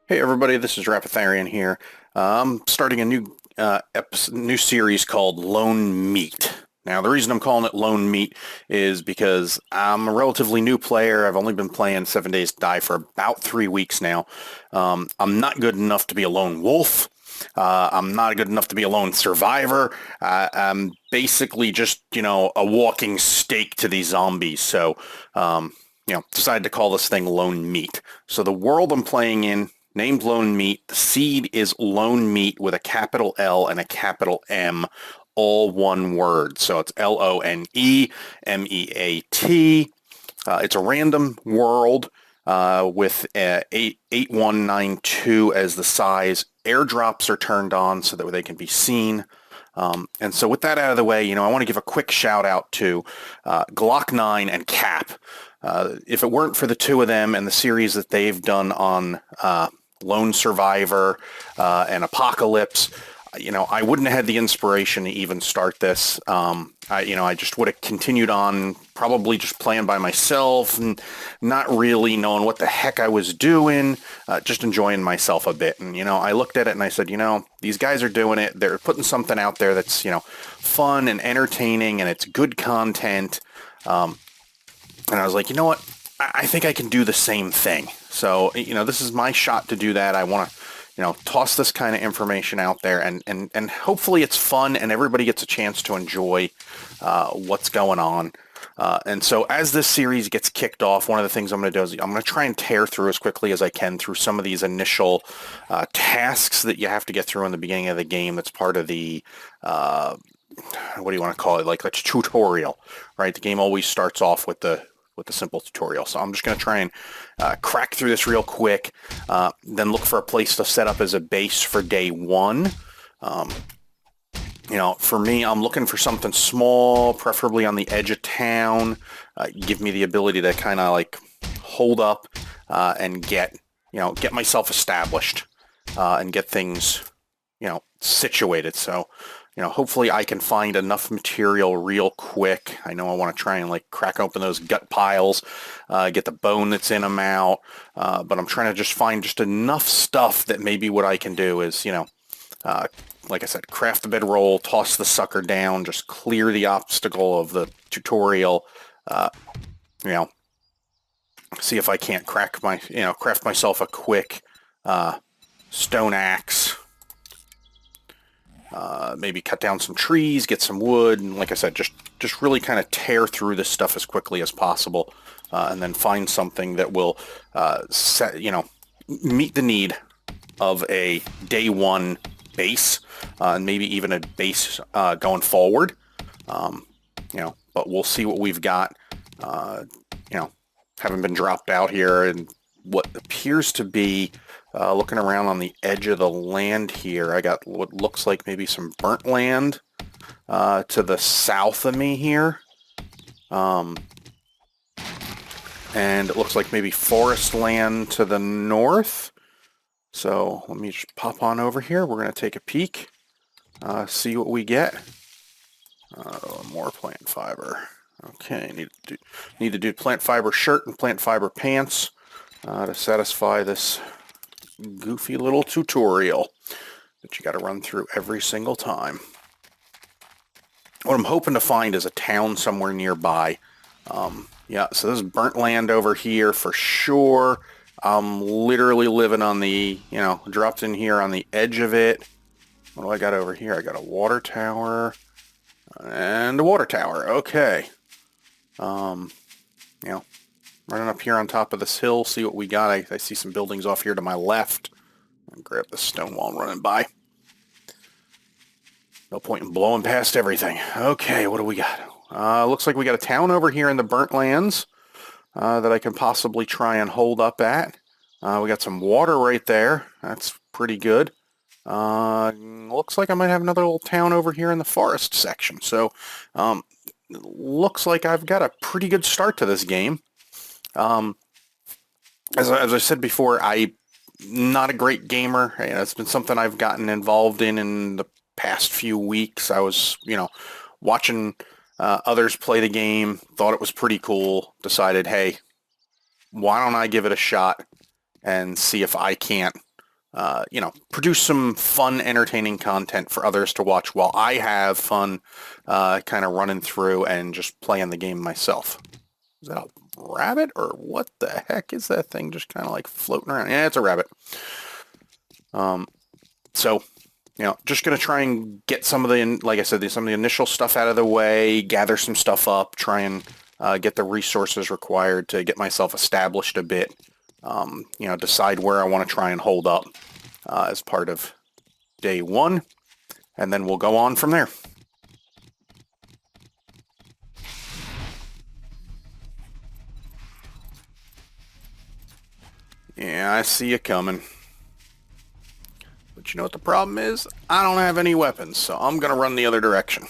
Hey everybody, this is Rapitharian here. I'm starting a new series called LoneMeat. Now, the reason I'm calling it LoneMeat is because I'm a relatively new player. I've only been playing 7 Days to Die for about 3 weeks now. I'm not good enough to be a lone wolf. I'm not good enough to be a lone survivor. I'm basically just, a walking stake to these zombies. So, decided to call this thing LoneMeat. So the world I'm playing in named LoneMeat. The seed is LoneMeat with a capital L and a capital M, all one word. So it's LoneMeat. It's a random world with 8192 as the size. Airdrops are turned on so that they can be seen. And so with that out of the way, I want to give a quick shout out to Glock 9 and Cap. If it weren't for the two of them and the series that they've done on Lone Survivor and Apocalypse, I wouldn't have had the inspiration to even start this. I just would have continued on, probably just playing by myself and not really knowing what the heck I was doing, just enjoying myself a bit. And, I looked at it and I said, these guys are doing it. They're putting something out there that's, fun and entertaining and it's good content. And I was like, you know what? I think I can do the same thing. So, this is my shot to do that. I want to, toss this kind of information out there and hopefully it's fun and everybody gets a chance to enjoy what's going on. And so as this series gets kicked off, one of the things I'm going to do is I'm going to try and tear through as quickly as I can through some of these initial tasks that you have to get through in the beginning of the game. That's part of the what do you want to call it? Like a tutorial, right? The game always starts off with the simple tutorial. So I'm just going to try and crack through this real quick, then look for a place to set up as a base for day one. For me, I'm looking for something small, preferably on the edge of town. Give me the ability to kind of like hold up and get myself established and get things, situated. So, hopefully I can find enough material real quick. I know I want to try and like crack open those gut piles, get the bone that's in them out. But I'm trying to just find just enough stuff that maybe what I can do is, like I said, craft the bedroll, toss the sucker down, just clear the obstacle of the tutorial, see if I can't craft myself a quick stone axe. Maybe cut down some trees, get some wood, and like I said, just really kind of tear through this stuff as quickly as possible, and then find something that will meet the need of a day one base, and maybe even a base going forward. But we'll see what we've got. Haven't been dropped out here, and what appears to be looking around on the edge of the land here, I got what looks like maybe some burnt land to the south of me here. And it looks like maybe forest land to the north. So let me just pop on over here. We're going to take a peek, see what we get. More plant fiber. Okay, need to do plant fiber shirt and plant fiber pants to satisfy this goofy little tutorial that you got to run through every single time. What I'm hoping to find is a town somewhere nearby. Yeah, so this is burnt land over here for sure. I'm literally living on the, dropped in here on the edge of it. What do I got over here? I got a water tower and a water tower. Okay. Running up here on top of this hill, see what we got. I see some buildings off here to my left. And grab the stone wall running by. No point in blowing past everything. Okay, what do we got? Looks like we got a town over here in the burnt lands that I can possibly try and hold up at. We got some water right there. That's pretty good. Looks like I might have another little town over here in the forest section. So, looks like I've got a pretty good start to this game. As I said before, I'm not a great gamer. It's been something I've gotten involved in the past few weeks. I was, watching others play the game, thought it was pretty cool, decided, hey, why don't I give it a shot and see if I can't you know, produce some fun, entertaining content for others to watch while I have fun kind of running through and just playing the game myself. Is that a rabbit or what the heck is that thing just kind of like floating around? Yeah, it's a rabbit. So, you know, just going to try and get some of the, like I said, some of the initial stuff out of the way, gather some stuff up, try and get the resources required to get myself established a bit. You know, decide where I want to try and hold up as part of day one, and then we'll go on from there. Yeah, I see you coming. But you know what the problem is? I don't have any weapons, so I'm going to run the other direction.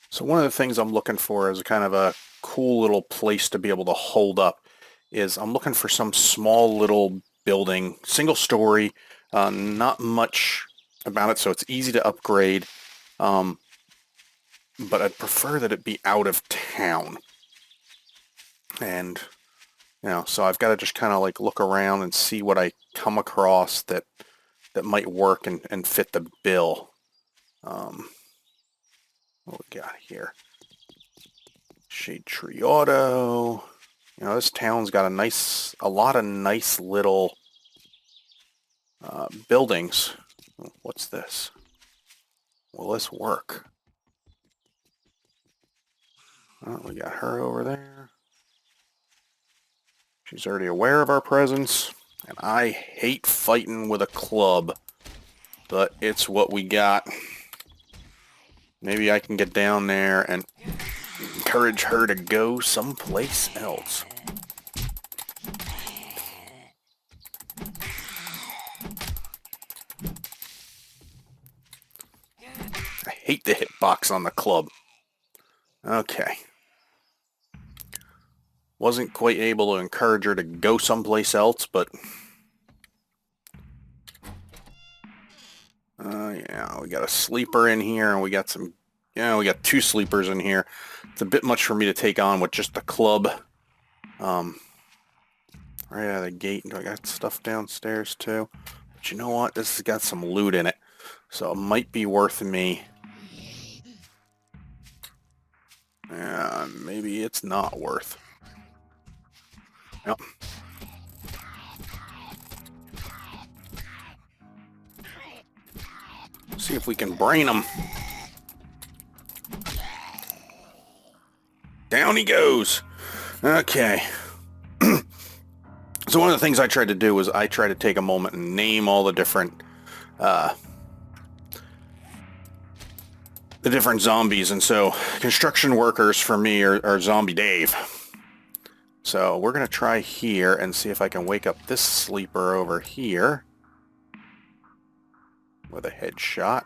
So one of the things I'm looking for is kind of a cool little place to be able to hold up is I'm looking for some small little building, single story, not much about it, so it's easy to upgrade, but I'd prefer that it be out of town. And, you know, so I've got to just kind of like look around and see what I come across that might work and fit the bill. What we got here? Shade Tree Auto. You know, this town's got a lot of nice little buildings. What's this? Will this work? Oh, we got her over there. She's already aware of our presence. And I hate fighting with a club, but it's what we got. Maybe I can get down there and encourage her to go someplace else. I hate the hitbox on the club. Okay. Wasn't quite able to encourage her to go someplace else, but... yeah, we got a sleeper in here, and we got some... Yeah, we got 2 sleepers in here. It's a bit much for me to take on with just the club. Right out of the gate. I got stuff downstairs, too. But you know what? This has got some loot in it. So it might be worth me... maybe it's not worth. Yep. See if we can brain him. Down he goes. Okay. So one of the things I tried to do was I tried to take a moment and name all the different zombies. And so construction workers for me are Zombie Dave. So we're going to try here and see if I can wake up this sleeper over here with a headshot.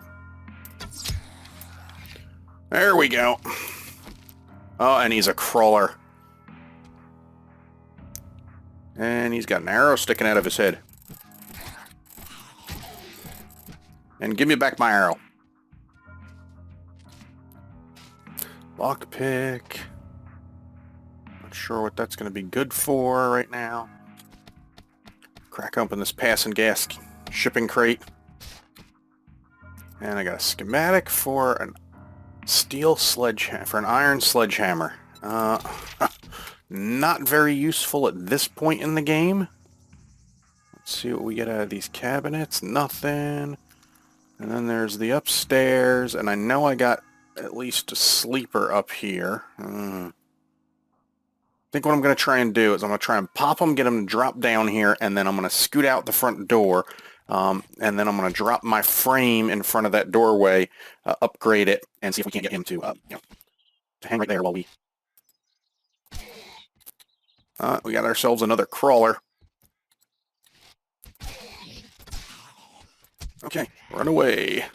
There we go. Oh, and he's a crawler. And he's got an arrow sticking out of his head. And give me back my arrow. Lockpick. Not sure what that's going to be good for right now. Crack open this passing gas shipping crate. And I got a schematic for an steel sledgehammer, for an iron sledgehammer. Not very useful at this point in the game. Let's see what we get out of these cabinets. Nothing. And then there's the upstairs, and I know I got at least a sleeper up here. I think what I'm going to try and do is I'm going to try and pop them, get them to drop down here, and then I'm going to scoot out the front door, and then I'm going to drop my frame in front of that doorway, upgrade it, and see if we can't get him to, to hang right there while we... we got ourselves another crawler. Okay, run away.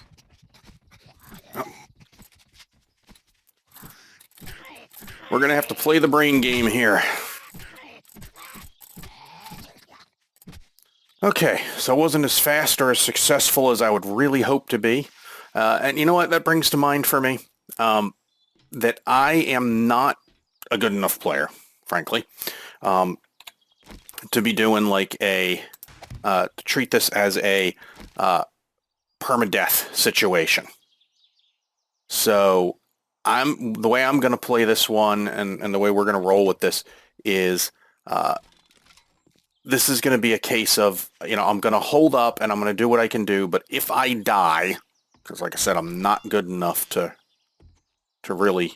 Oh. We're going to have to play the brain game here. Okay, so I wasn't as fast or as successful as I would really hope to be. And you know what that brings to mind for me? That I am not a good enough player, frankly, to be doing like a... to treat this as a... permadeath situation. So the way I'm going to play this one and the way we're going to roll with this is this is going to be a case of, I'm going to hold up and I'm going to do what I can do, but if I die, because like I said, I'm not good enough to really,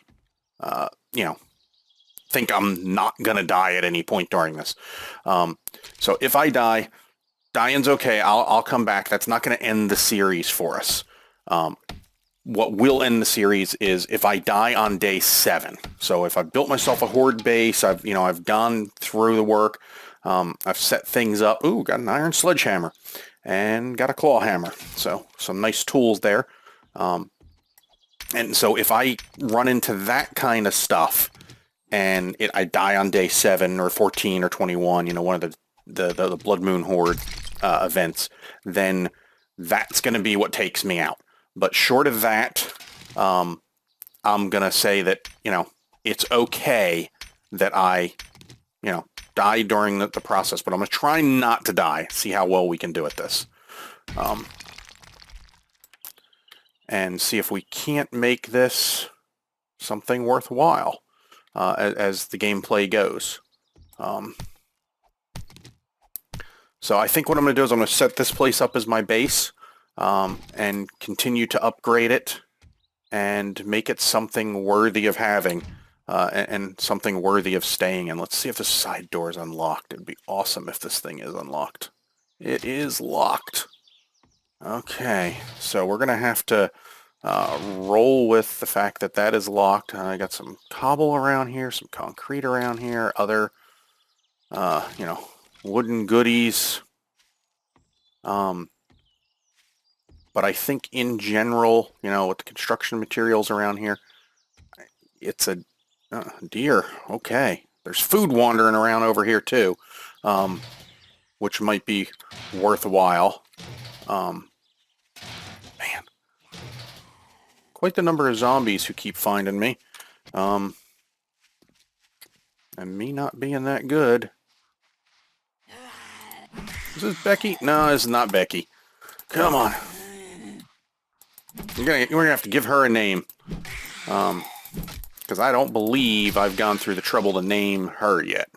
think I'm not going to die at any point during this. So if I die, dying's okay. I'll come back. That's not going to end the series for us. What will end the series is if I die on day 7. So if I've built myself a horde base, I've gone through the work, I've set things up. Ooh, got an iron sledgehammer and got a claw hammer. So some nice tools there. And so if I run into that kind of stuff and I die on day 7 or 14 or 21, one of the Blood Moon Horde events, then that's going to be what takes me out. But short of that, I'm going to say that, it's okay that I, die during the process, but I'm going to try not to die, see how well we can do at this. And see if we can't make this something worthwhile as the gameplay goes. So I think what I'm going to do is I'm going to set this place up as my base and continue to upgrade it and make it something worthy of having and something worthy of staying in. Let's see if the side door is unlocked. It'd be awesome if this thing is unlocked. It is locked. Okay, so we're going to have to roll with the fact that that is locked. I got some cobble around here, some concrete around here, other, wooden goodies. But I think in general, with the construction materials around here, it's a deer. Okay. There's food wandering around over here too, which might be worthwhile. Man. Quite the number of zombies who keep finding me. And me not being that good. Is this Becky? No, this is not Becky. Come on. We're gonna have to give her a name. Because I don't believe I've gone through the trouble to name her yet.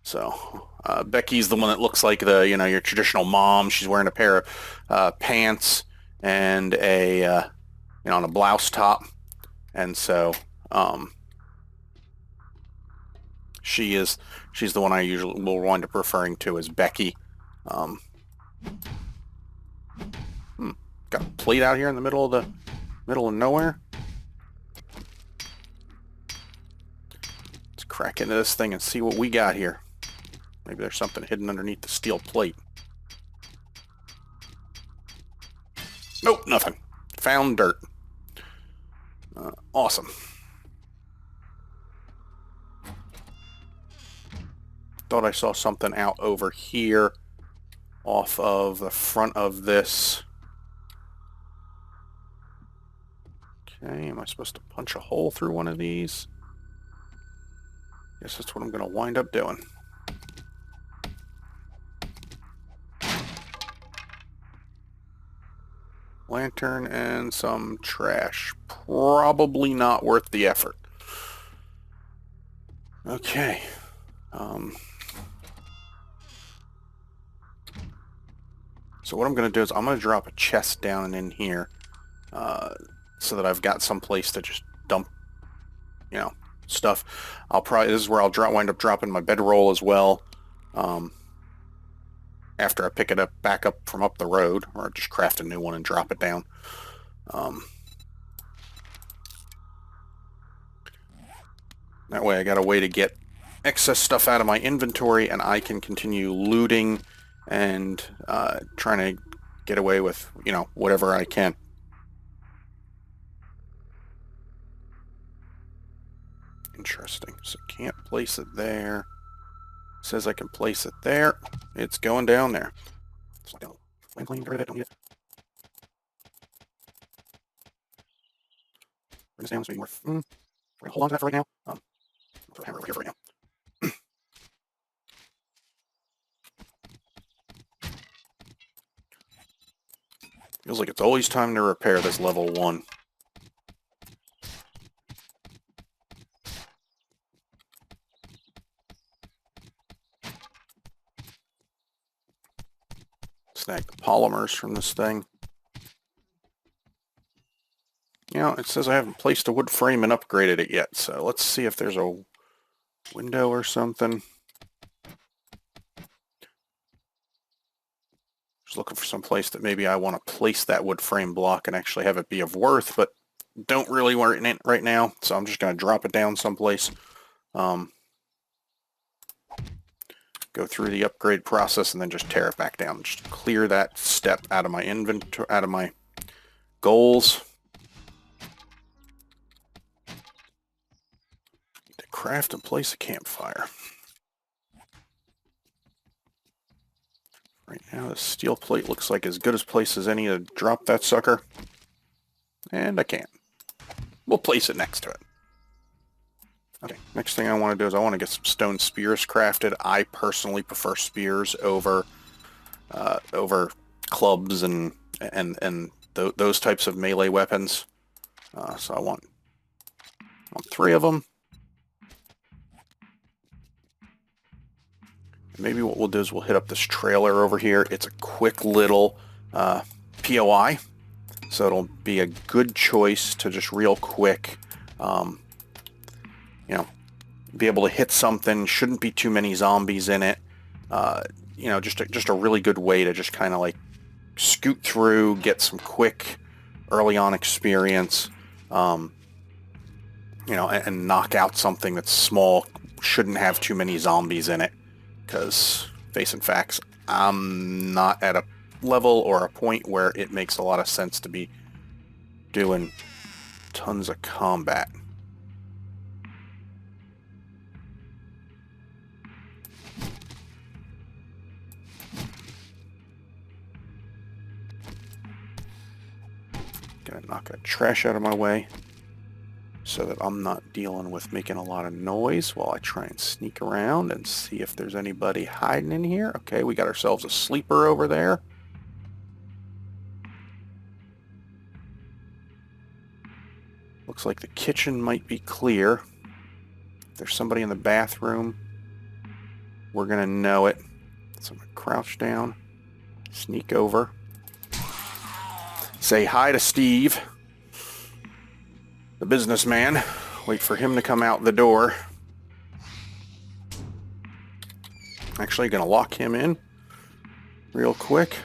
So, Becky's the one that looks like your traditional mom. She's wearing a pair of pants and a blouse top. And so, she's the one I usually will wind up referring to as Becky. Got a plate out here in the middle of nowhere. Let's crack into this thing and see what we got here. Maybe there's something hidden underneath the steel plate. Nope, nothing. Found dirt. Awesome. Thought I saw something out over here off of the front of this. Okay, am I supposed to punch a hole through one of these? Guess that's what I'm going to wind up doing. lantern and some trash. Probably not worth the effort. Okay. So what I'm going to do is I'm going to drop a chest down in here so that I've got some place to just dump, you know, stuff. This is where I'll wind up dropping my bedroll as well. After I pick it up back up from up the road, or just craft a new one and drop it down. That way I got a way to get excess stuff out of my inventory, and I can continue looting and trying to get away with, you know, whatever I can. Interesting. So can't place it there. Says I can place it there. It's going down there. Don't get rid of it. Don't need it. Bring this down so we can we're gonna hold on to that for right now. I'll throw the hammer over here for right now. Feels like it's always time to repair this level 1. Snag the polymers from this thing. You know, it says I haven't placed a wood frame and upgraded it yet, so let's see if there's a window or something. Just looking for some place that maybe I want to place that wood frame block and actually have it be of worth, but don't really want it right now, so I'm just going to drop it down someplace. Go through the upgrade process and then just tear it back down. Just clear that step out of my inventory, out of my goals. Need to craft and place a campfire. Right now, the steel plate looks like as good a place as any to drop that sucker. And I can't. We'll place it next to it. Okay, next thing I want to do is I want to get some stone spears crafted. I personally prefer spears over clubs and those types of melee weapons. So I want 3 of them. Maybe what we'll do is we'll hit up this trailer over here. It's a quick little POI, so it'll be a good choice to just real quick, you know, be able to hit something. Shouldn't be too many zombies in it. You know, just a really good way to just kind of like scoot through, get some quick early on experience, you know, and knock out something that's small. Shouldn't have too many zombies in it. Because, facing facts, I'm not at a level or a point where it makes a lot of sense to be doing tons of combat. Gonna knock that trash out of my way so that I'm not dealing with making a lot of noise while I try and sneak around and see if there's anybody hiding in here. Okay, we got ourselves a sleeper over there. Looks like the kitchen might be clear. If there's somebody in the bathroom, we're gonna know it. So I'm gonna crouch down, sneak over, say hi to Steve, the businessman. Wait for him to come out the door. Actually gonna lock him in real quick.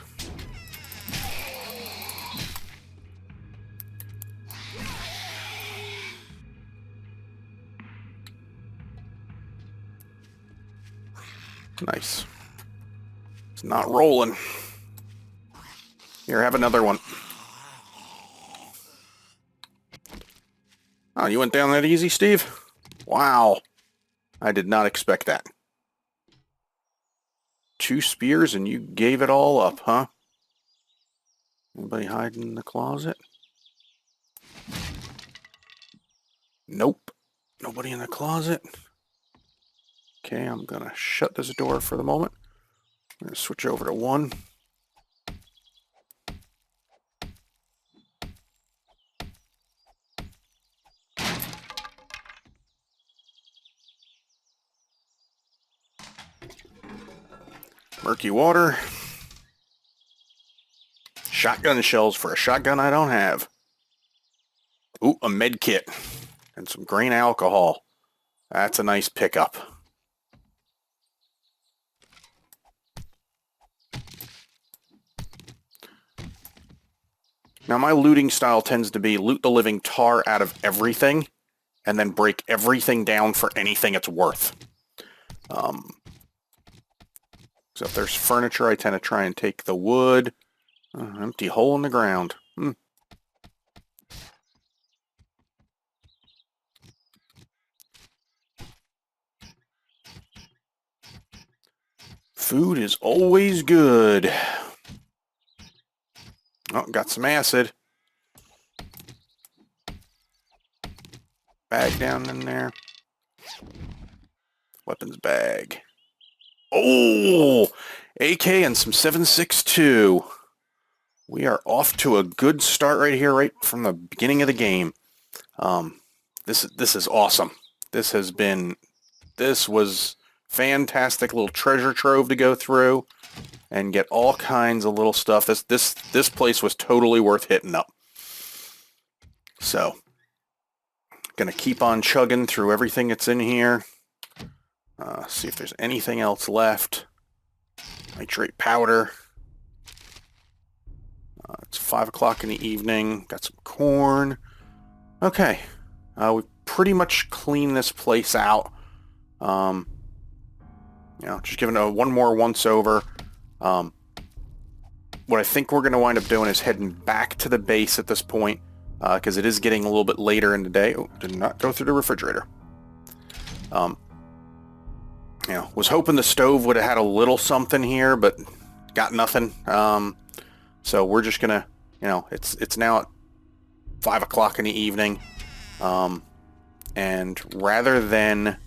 Nice. It's not rolling. Here, have another one. Oh, you went down that easy, Steve? Wow. I did not expect that. 2 spears and you gave it all up, huh? Anybody hiding in the closet? Nope. Nobody in the closet. Okay, I'm gonna shut this door for the moment. I'm gonna switch over to 1. Murky water. Shotgun shells for a shotgun I don't have. Ooh, a med kit. And some grain alcohol. That's a nice pickup. Now my looting style tends to be loot the living tar out of everything, and then break everything down for anything it's worth. So if there's furniture, I tend to try and take the wood. Empty hole in the ground. Food is always good. Oh, got some acid. Bag down in there. Weapons bag. Oh! AK and some 7.62. We are off to a good start right here, right from the beginning of the game. This is awesome. This was fantastic little treasure trove to go through and get all kinds of little stuff. This place was totally worth hitting up. So, gonna keep on chugging through everything that's in here. See if there's anything else left. Nitrate powder. It's 5 o'clock in the evening. Got some corn. Okay. We've pretty much cleaned this place out. Just giving it one more once over. What I think we're going to wind up doing is heading back to the base at this point, because it is getting a little bit later in the day. Oh, did not go through the refrigerator. Was hoping the stove would have had a little something here, but got nothing. So we're just gonna, it's now at 5 o'clock in the evening, and rather than,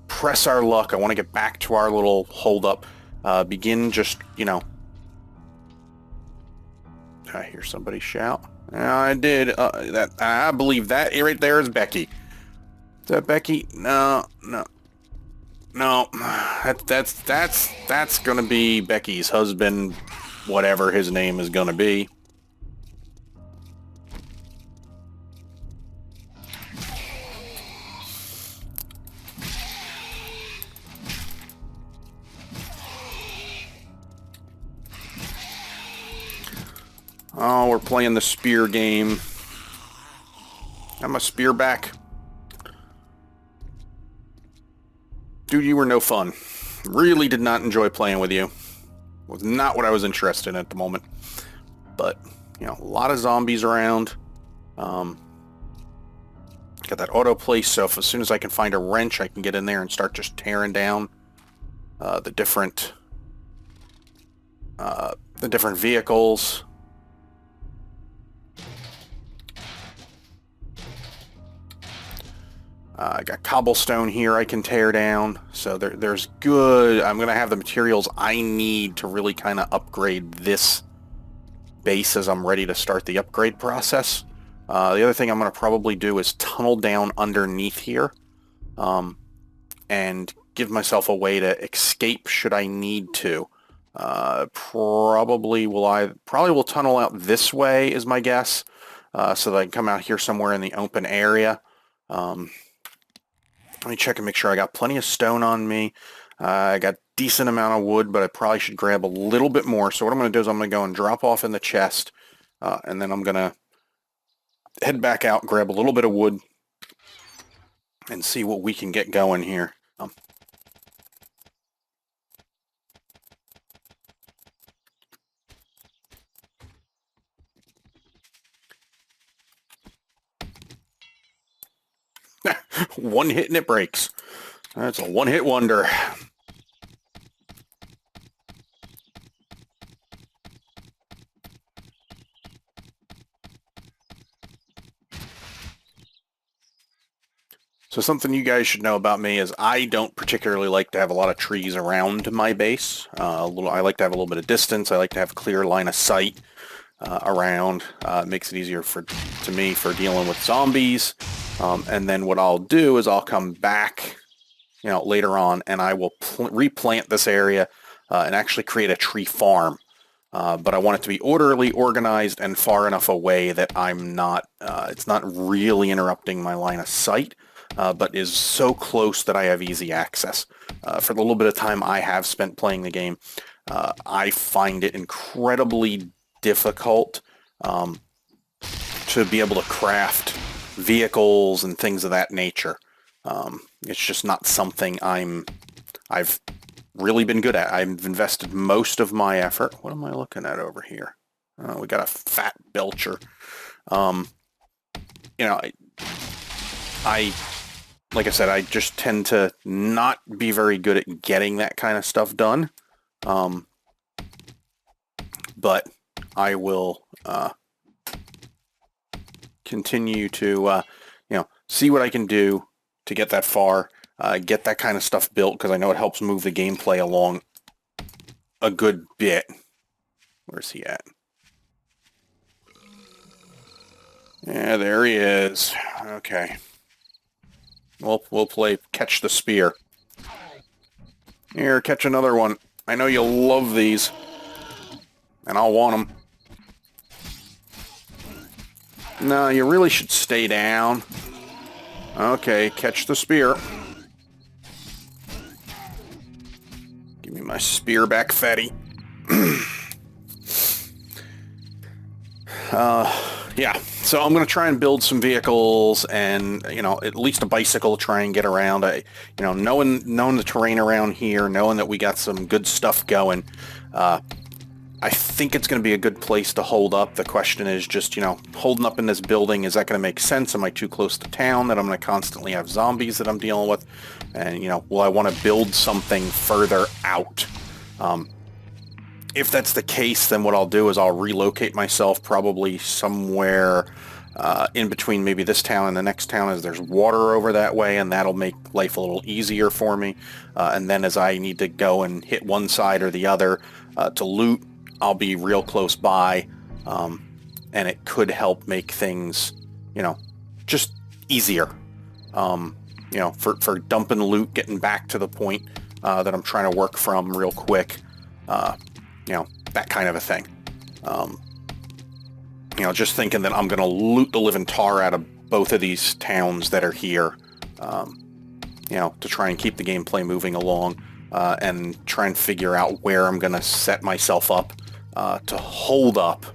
press our luck, I want to get back to our little holdup. Begin just, I hear somebody shout. I did. I believe that right there is Becky. Is that Becky? No. That's gonna be Becky's husband, whatever his name is gonna be. Oh, we're playing the spear game. I'm a spear back. Dude, you were no fun. Really did not enjoy playing with you. Was not what I was interested in at the moment. But, a lot of zombies around. Got that auto place, so as soon as I can find a wrench, I can get in there and start just tearing down the different vehicles. I got cobblestone here I can tear down, so there's good. I'm going to have the materials I need to really kind of upgrade this base as I'm ready to start the upgrade process. The other thing I'm going to probably do is tunnel down underneath here, and give myself a way to escape should I need to. Probably will tunnel out this way is my guess, so that I can come out here somewhere in the open area. Let me check and make sure I got plenty of stone on me. I got decent amount of wood, but I probably should grab a little bit more. So what I'm going to do is I'm going to go and drop off in the chest, and then I'm going to head back out, grab a little bit of wood, and see what we can get going here. One hit and it breaks. That's a one-hit wonder. So something you guys should know about me is I don't particularly like to have a lot of trees around my base. I like to have a little bit of distance. I like to have a clear line of sight around. It makes it easier to me for dealing with zombies. And then what I'll do is I'll come back, later on, and I will replant this area and actually create a tree farm. But I want it to be orderly, organized, and far enough away that it's not really interrupting my line of sight, but is so close that I have easy access. For the little bit of time I have spent playing the game, I find it incredibly difficult to be able to craft vehicles and things of that nature. It's just not something I've really been good at. I've invested most of my effort. What am I looking at over here? We got a fat belcher. Like I said, I just tend to not be very good at getting that kind of stuff done. But I will continue to, see what I can do to get that far, get that kind of stuff built, because I know it helps move the gameplay along a good bit. Where's he at? Yeah, there he is. Okay. We'll play Catch the Spear. Here, catch another one. I know you'll love these. And I'll want them. No, you really should stay down. Okay, catch the spear. Give me my spear back, fatty. Yeah, so I'm going to try and build some vehicles and, at least a bicycle to try and get around. Knowing the terrain around here, knowing that we got some good stuff going, I think it's going to be a good place to hold up. The question is just, holding up in this building, is that going to make sense? Am I too close to town that I'm going to constantly have zombies that I'm dealing with? And, will I want to build something further out? If that's the case, then what I'll do is I'll relocate myself probably somewhere in between maybe this town and the next town, as there's water over that way, and that'll make life a little easier for me. And then as I need to go and hit one side or the other to loot, I'll be real close by, and it could help make things, just easier. For dumping loot, getting back to the point that I'm trying to work from real quick. That kind of a thing. Just thinking that I'm going to loot the living tar out of both of these towns that are here, to try and keep the gameplay moving along, and try and figure out where I'm going to set myself up to hold up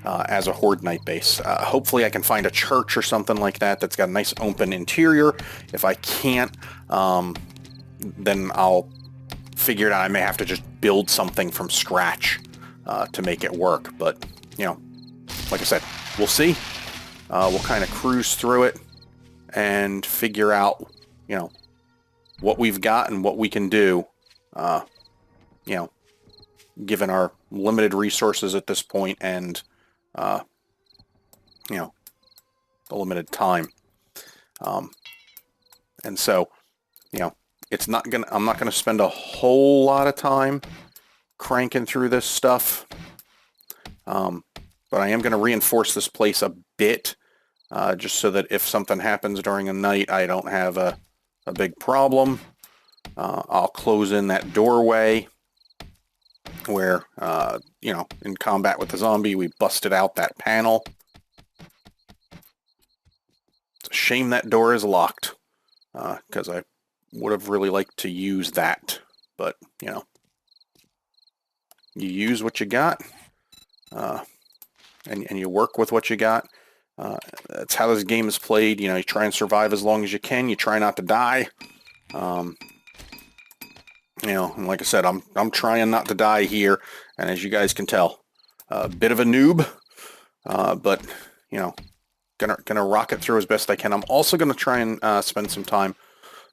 as a Horde night base. Hopefully I can find a church or something like that that's got a nice open interior. If I can't, then I'll figure it out. I may have to just build something from scratch to make it work. But, like I said, we'll see. We'll kind of cruise through it and figure out, what we've got and what we can do, given our limited resources at this point and, the limited time. And so, I'm not gonna spend a whole lot of time cranking through this stuff. But I am gonna reinforce this place a bit, just so that if something happens during a night, I don't have a big problem. I'll close in that doorway where, in combat with the zombie, we busted out that panel. It's a shame that door is locked, because I would have really liked to use that, but, you use what you got, and you work with what you got. That's how this game is played. You try and survive as long as you can. You try not to die. And like I said, I'm trying not to die here, and as you guys can tell, a bit of a noob, but, gonna rock it through as best I can. I'm also gonna try and spend some time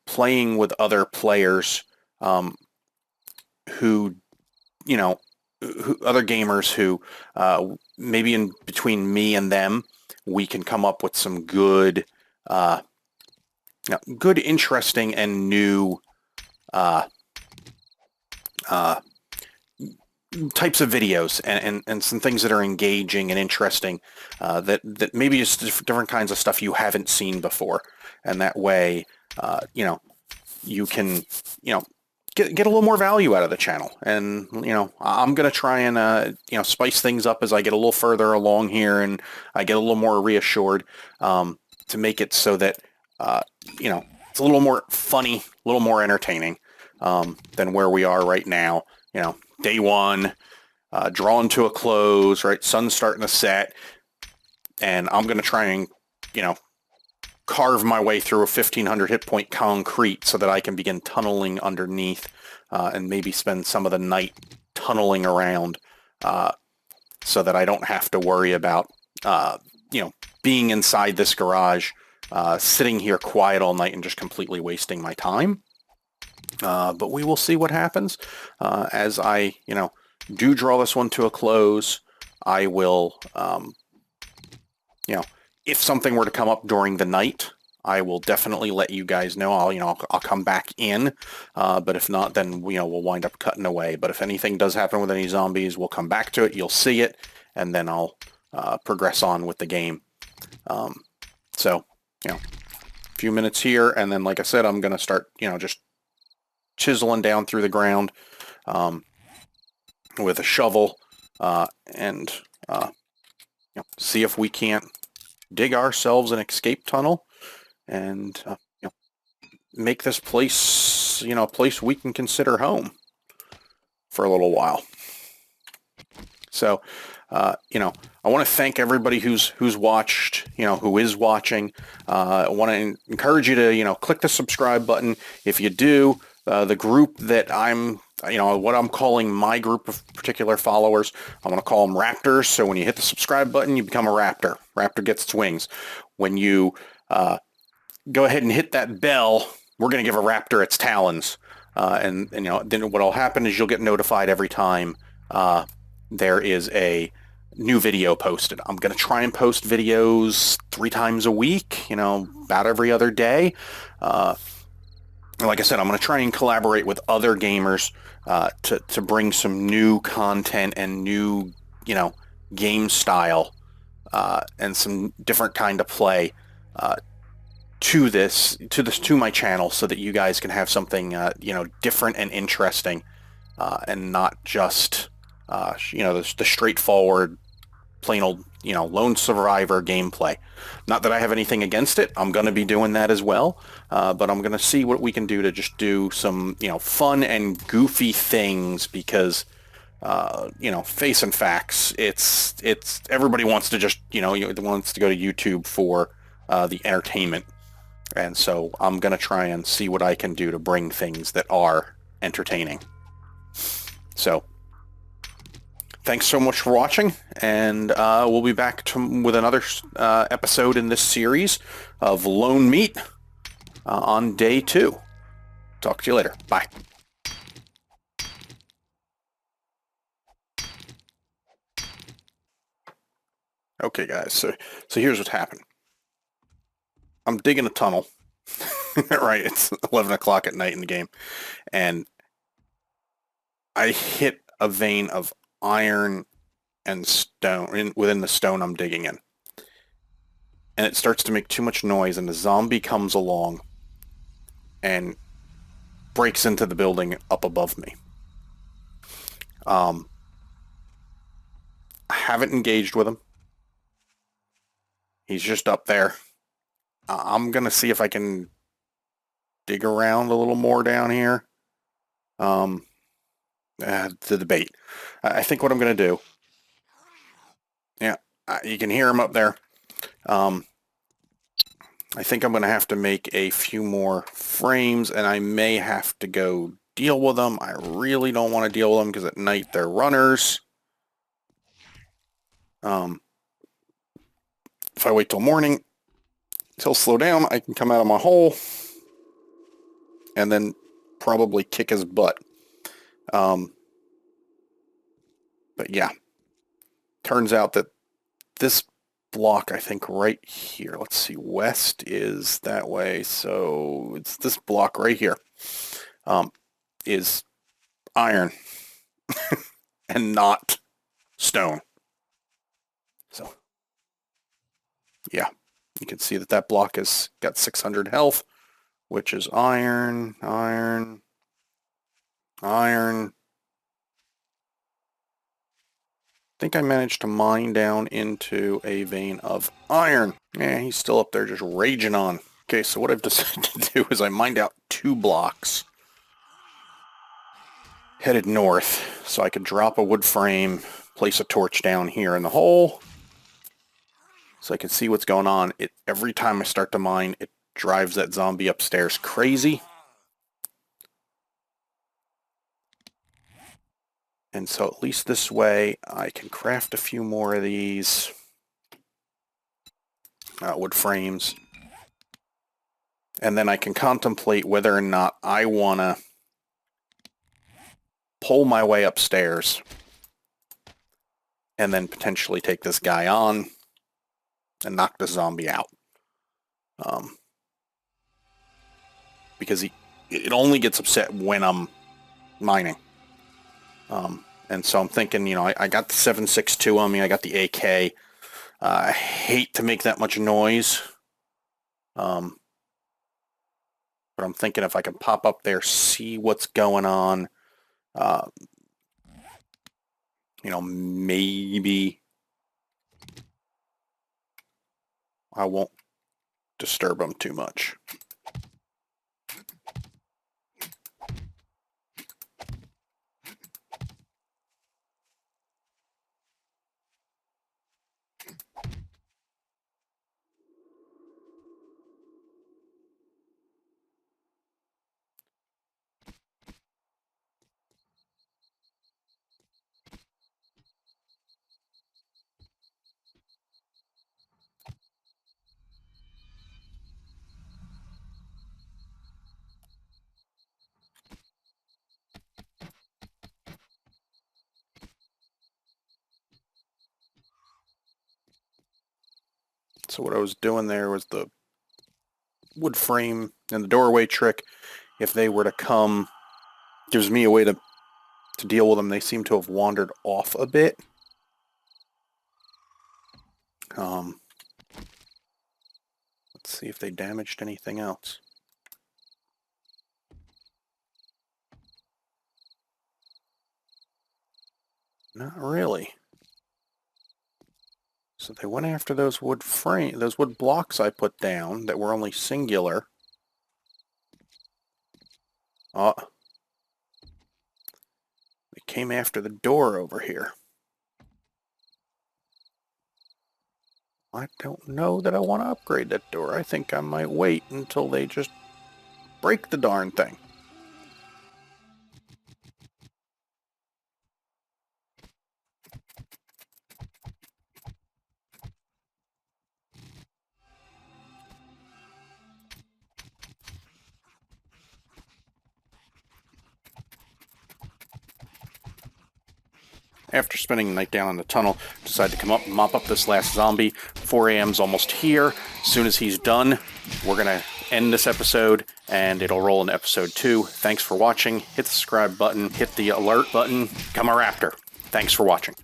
playing with other players, who other gamers who, maybe in between me and them, we can come up with some good, interesting and new, types of videos and some things that are engaging and interesting, that maybe is different kinds of stuff you haven't seen before. And that way, you can, get a little more value out of the channel. And, I'm going to try and, spice things up as I get a little further along here and I get a little more reassured, to make it so that, it's a little more funny, a little more entertaining, than where we are right now. Day one, drawing to a close, right? Sun's starting to set, and I'm going to try and, carve my way through a 1,500 hit point concrete so that I can begin tunneling underneath, and maybe spend some of the night tunneling around, so that I don't have to worry about, being inside this garage, sitting here quiet all night and just completely wasting my time. But we will see what happens, as I, do draw this one to a close. I will, if something were to come up during the night, I will definitely let you guys know. I'll come back in, but if not, then, we'll wind up cutting away. But if anything does happen with any zombies, we'll come back to it. You'll see it, and then I'll, progress on with the game. So, a few minutes here, and then, like I said, I'm going to start, just chiseling down through the ground, with a shovel, and, see if we can't dig ourselves an escape tunnel and, make this place, a place we can consider home for a little while. So, I want to thank everybody who's watched, who is watching. I want to encourage you to, click the subscribe button. If you do, the group that I'm, what I'm calling my group of particular followers, I'm going to call them Raptors. So when you hit the subscribe button, you become a Raptor. Raptor gets its wings. When you go ahead and hit that bell, we're going to give a Raptor its talons. And then what will happen is you'll get notified every time there is a new video posted. I'm going to try and post videos 3 times a week, about every other day. Like I said, I'm going to try and collaborate with other gamers to bring some new content and new, game style, and some different kind of play to my channel, so that you guys can have something different and interesting, and not just the straightforward, plain old lone survivor gameplay. Not that I have anything against it. I'm going to be doing that as well, but I'm going to see what we can do to just do some fun and goofy things, because facing facts, it's everybody wants to just wants to go to YouTube for the entertainment, and so I'm going to try and see what I can do to bring things that are entertaining. So thanks so much for watching, and we'll be back with another episode in this series of LoneMeat on day 2. Talk to you later. Bye. Okay, guys, so here's what's happened. I'm digging a tunnel. Right, it's 11 o'clock at night in the game, and I hit a vein of iron and stone within the stone I'm digging in, and it starts to make too much noise, and the zombie comes along and breaks into the building up above me. I haven't engaged with him. He's just up there. I'm gonna see if I can dig around a little more down here. The debate. I think what I'm going to do, yeah, you can hear him up there. I think I'm going to have to make a few more frames, and I may have to go deal with them. I really don't want to deal with them, because at night they're runners. If I wait till morning, he'll slow down, I can come out of my hole, and then probably kick his butt. But yeah, turns out that this block, I think right here, let's see, west is that way, so it's this block right here, is iron and not stone. So yeah, you can see that block has got 600 health, which is iron, iron, iron. I think I managed to mine down into a vein of iron. Yeah, he's still up there just raging on. Okay, so what I've decided to do is I mined out 2 blocks. Headed north, so I could drop a wood frame, place a torch down here in the hole, so I can see what's going on. Every time I start to mine, it drives that zombie upstairs crazy. And so at least this way, I can craft a few more of these wood frames. And then I can contemplate whether or not I want to pull my way upstairs and then potentially take this guy on and knock the zombie out. Because it only gets upset when I'm mining. And so I'm thinking, you know, I got the 7.62 on me, I got the AK. I hate to make that much noise. But I'm thinking if I can pop up there, see what's going on, you know, maybe I won't disturb them too much. So what I was doing there was the wood frame and the doorway trick. If they were to come, gives me a way to deal with them. They seem to have wandered off a bit. Let's see if they damaged anything else. Not really. So they went after those wood blocks I put down that were only singular. Oh, they came after the door over here. I don't know that I want to upgrade that door. I think I might wait until they just break the darn thing. After spending the night down in the tunnel, decided to come up and mop up this last zombie. 4 a.m.'s almost here. As soon as he's done, we're going to end this episode, and it'll roll into episode 2. Thanks for watching. Hit the subscribe button. Hit the alert button. Become a raptor. Thanks for watching.